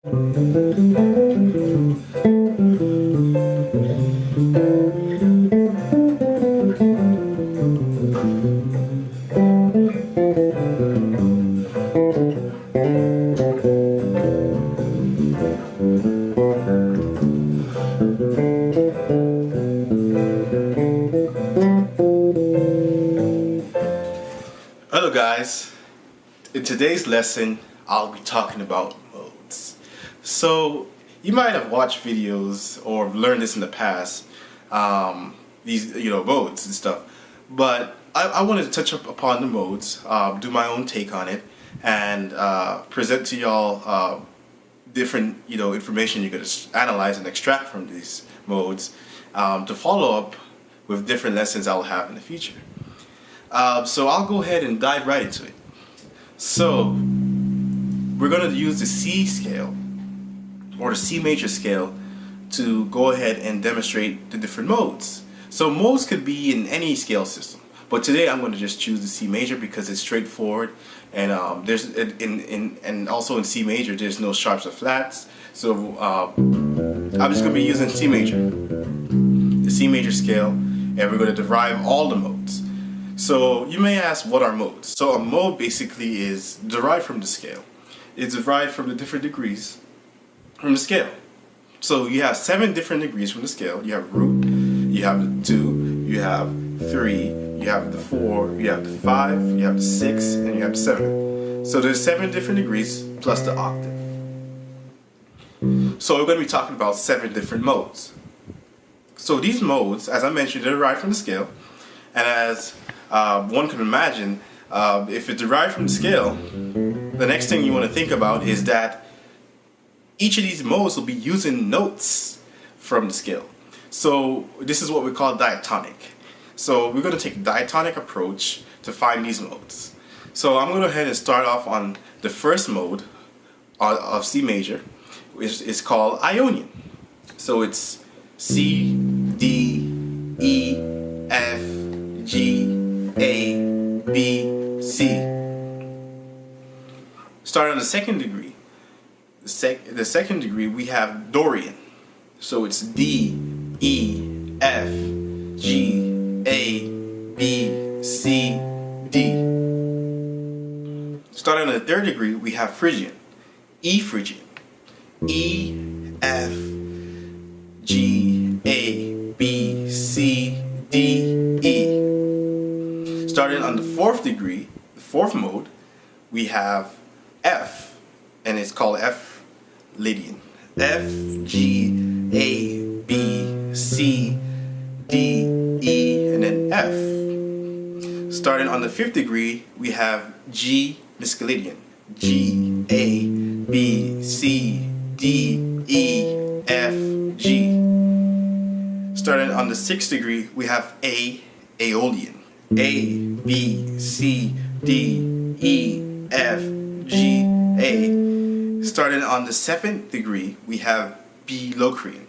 Hello guys, in today's lesson I'll be talking about modes. So you might have watched videos or learned this in the past, these modes and stuff, but I wanted to touch up upon the modes, do my own take on it, and present to y'all different information you could analyze and extract from these modes to follow up with different lessons I'll have in the future. So I'll go ahead and dive right into it. So we're going to use the C scale or the C major scale to go ahead and demonstrate the different modes. So modes could be in any scale system, but today I'm going to just choose the C major because it's straightforward, and and also in C major there's no sharps or flats. So I'm just going to be using C major, the C major scale, and we're going to derive all the modes. So you may ask, what are modes? So a mode basically is derived from the scale. It's derived from the different degrees from the scale. So you have 7 different degrees from the scale. You have root, you have the 2, you have 3, you have the 4, you have the 5, you have the 6, and you have the 7. So there's 7 different degrees plus the octave. So we're going to be talking about 7 different modes. So these modes, as I mentioned, they're derived from the scale, and as one can imagine, if it's derived from the scale, the next thing you want to think about is that each of these modes will be using notes from the scale. So this is what we call diatonic. So we're going to take a diatonic approach to find these modes. So I'm going to go ahead and start off on the first mode of C major, which is called Aeolian. So it's C, D, E, F, G, A, B, C. Starting on the second degree. The second degree we have Dorian. So it's D, E, F, G, A, B, C, D. Starting on the third degree we have Phrygian. E Phrygian. E, F, G, A, B, C, D, E. Starting on the fourth degree, the fourth mode, we have F, and it's called F-Lydian. F, G, A, B, C, D, E, and then F. Starting on the fifth degree, we have G-Mixolydian. G, A, B, C, D, E, F, G. Starting on the sixth degree, we have A-Aeolian. A, B, C, D, E, F, G, A. Starting on the seventh degree, we have B-Locrian.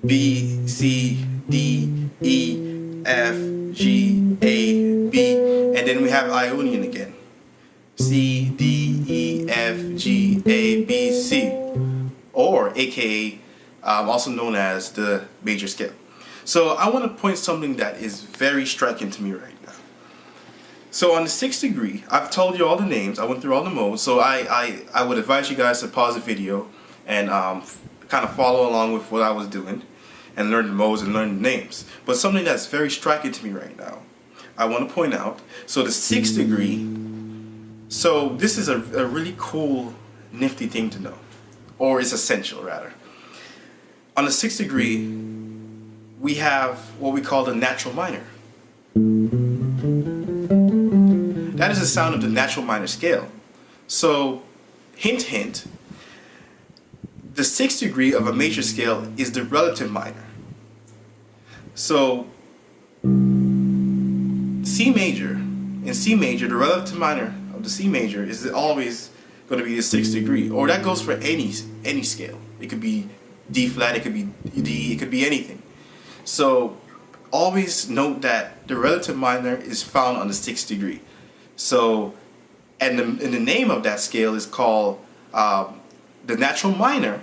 B, C, D, E, F, G, A, B. And then we have Aeolian again. C, D, E, F, G, A, B, C. Or aka also known as the major scale. So I want to point something that is very striking to me right now. So on the sixth degree, I've told you all the names, I went through all the modes, so I would advise you guys to pause the video and kind of follow along with what I was doing and learn the modes and learn the names. But something that's very striking to me right now, I want to point out, so the sixth degree, so this is a really cool, nifty thing to know, or it's essential rather. On the sixth degree, we have what we call the natural minor. That is the sound of the natural minor scale. So, hint hint, the sixth degree of a major scale is the relative minor. So, C major, in C major, the relative minor of the C major is always going to be the sixth degree, or that goes for any scale. It could be D flat, it could be D, it could be anything. So, always note that the relative minor is found on the sixth degree. So, and the name of that scale is called the natural minor,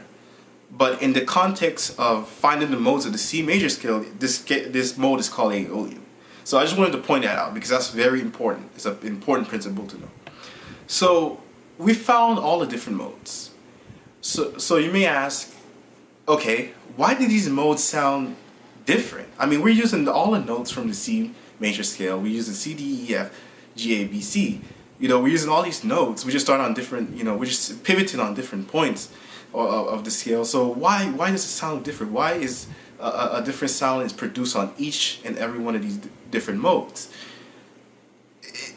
but in the context of finding the modes of the C major scale, this mode is called A-Aeolian. So I just wanted to point that out because that's very important. It's an important principle to know. So we found all the different modes. So you may ask, okay, why do these modes sound different? I mean, we're using all the notes from the C major scale. We're using C, D, E, F, G, A, B, C. We're using all these notes. We just start on different, we're just pivoting on different points of the scale. So why does it sound different? Why is a different sound is produced on each and every one of these different modes?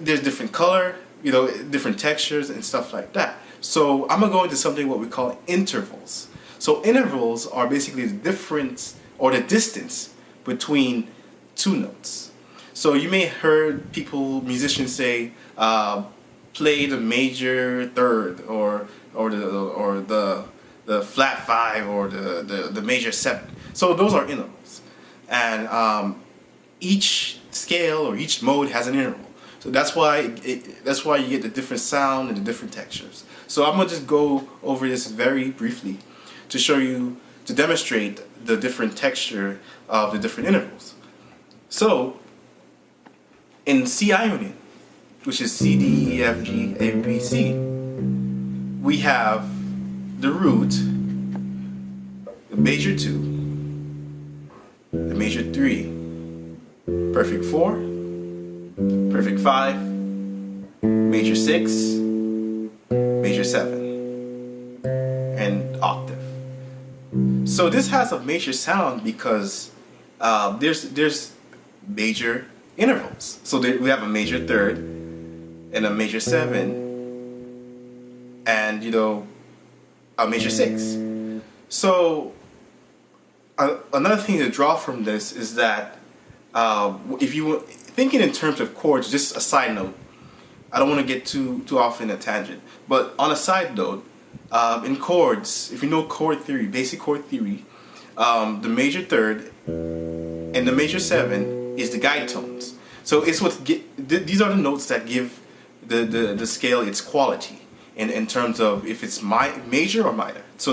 There's different color, different textures and stuff like that. So I'm gonna go into something what we call intervals. So intervals are basically the difference or the distance between two notes. So you may have heard musicians say, play the major third or the flat 5 or the major 7. So those are intervals, and each scale or each mode has an interval. So that's why you get the different sound and the different textures. So I'm gonna just go over this very briefly to show you, to demonstrate the different texture of the different intervals. So in C-Ionian, which is C, D, E, F, G, A, B, C, we have the root, the major 2, the major 3, perfect 4, perfect 5, major 6, major 7, and octave. So this has a major sound because there's major intervals. So we have a major 3rd and a major 7 and a major 6. So another thing to draw from this is that if you were thinking in terms of chords, just a side note, I don't want to get too off in a tangent, but on a side note, in chords, if you know chord theory, basic chord theory, the major 3rd and the major 7 is the guide tones. So it's these are the notes that give the scale its quality in terms of if it's major or minor. So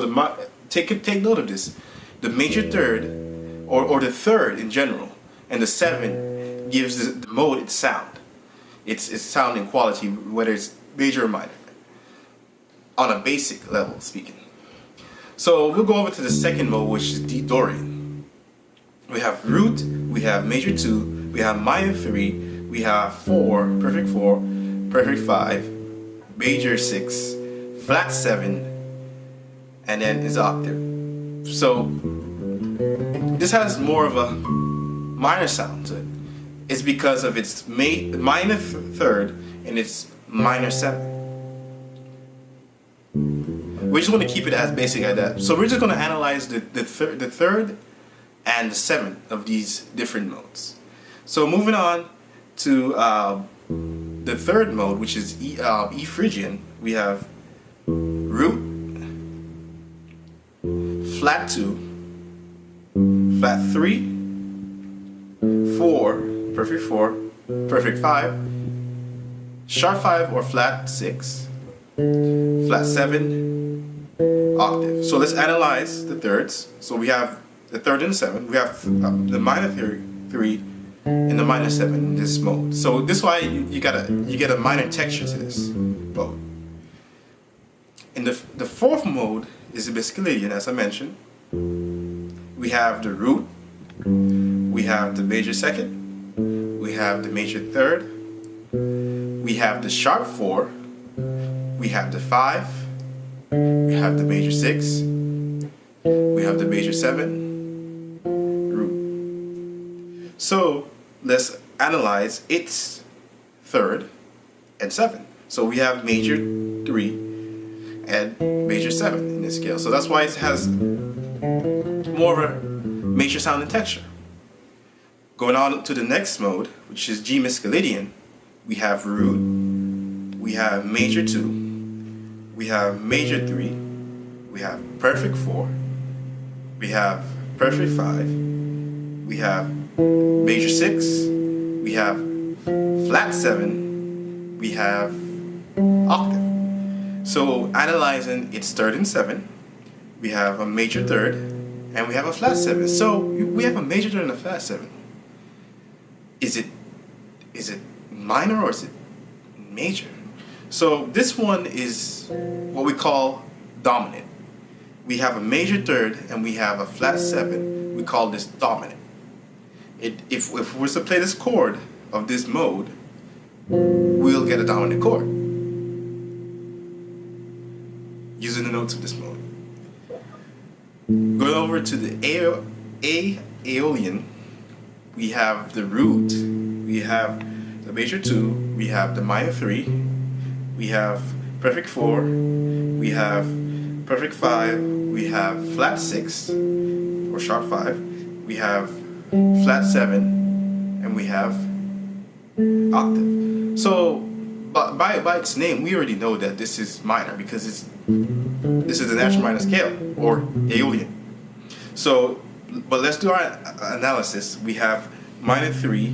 take note of this. The major 3rd or the 3rd in general and the 7 gives the mode its sound. Its sound and quality, whether it's major or minor, on a basic level speaking. So we'll go over to the second mode, which is D-Dorian. We have root, we have major 2, we have minor 3, we have 4, perfect 5, major 6, flat 7, and then is octave. So this has more of a minor sound to it. It's because of its minor 3rd and its minor 7. We just want to keep it as basic as that. So we're just going to analyze the 3rd and the 7th of these different modes. So moving on to the 3rd mode, which is E-Phrygian, we have root, flat 2, flat 3, 4, perfect 4, perfect 5, sharp 5 or flat 6, flat 7, octave. So let's analyze the thirds. So we have the 3rd and 7. We have the minor 3 and the minor 7 in this mode. So this is why you get a minor texture to this mode. In the 4th mode is the G-Mixolydian, as I mentioned. We have the root, we have the major 2nd, we have the major 3rd, we have the sharp 4, we have the 5, we have the major 6, we have the major 7, root. So let's analyze its 3rd and 7. So we have major 3 and major 7 in this scale. So that's why it has more of a major sound and texture. Going on to the next mode, which is G-Mixolydian, we have root, we have major 2, we have major 3, we have perfect 4, we have perfect 5, we have major 6, we have flat 7, we have octave. So analyzing its third and seven, we have a major third, and we have a flat seven. So we have a major third and a flat seven. Is it minor or is it major? So this one is what we call dominant. We have a major third and we have a flat seven. We call this dominant. If we were to play this chord of this mode, we'll get a dominant chord using the notes of this mode. Going over to the A-Aeolian, we have the root, we have the major 2, we have the minor 3, we have perfect 4, we have perfect 5, we have flat 6 or sharp 5, we have flat 7, and we have octave. So by its name, we already know that this is minor because this is the natural minor scale or Aeolian. So, but let's do our analysis. We have minor 3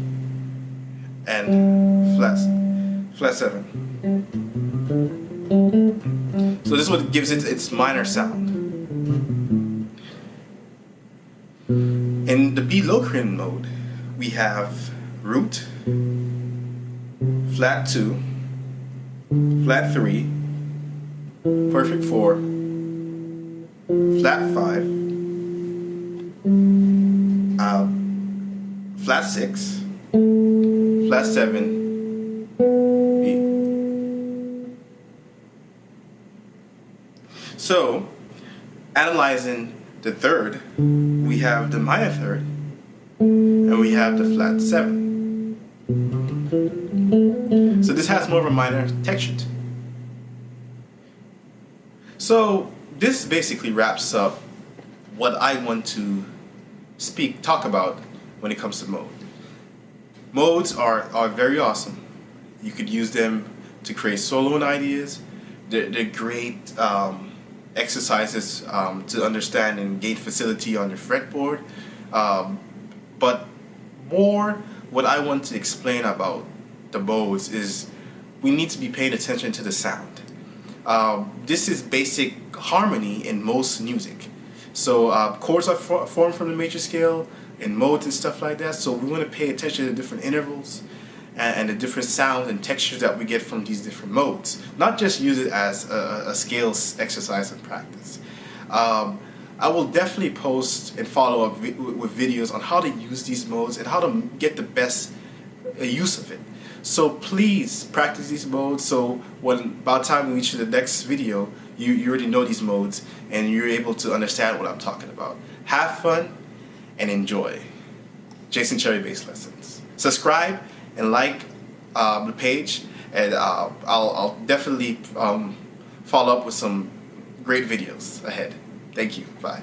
and flat 7. So this is what gives it its minor sound. In the B-Locrian mode, we have root, flat 2, flat 3, perfect 4, flat 5, flat 6, flat 7, B. So, analyzing the third, we have the minor third, and we have the flat 7. So this has more of a minor texture to it. So this basically wraps up what I want to talk about when it comes to mode. Modes are very awesome. You could use them to create soloing ideas. They're great exercises to understand and gain facility on your fretboard. But more what I want to explain about the modes is we need to be paying attention to the sound. This is basic harmony in most music. So chords are formed from the major scale in modes and stuff like that. So we want to pay attention to the different intervals and the different sounds and textures that we get from these different modes. Not just use it as a scales exercise and practice. I will definitely post and follow up with videos on how to use these modes and how to get the best use of it. So please practice these modes so by the time we reach the next video, you already know these modes and you're able to understand what I'm talking about. Have fun and enjoy. Jason Cherry Bass Lessons. Subscribe and like the page, and I'll definitely follow up with some great videos ahead. Thank you. Bye.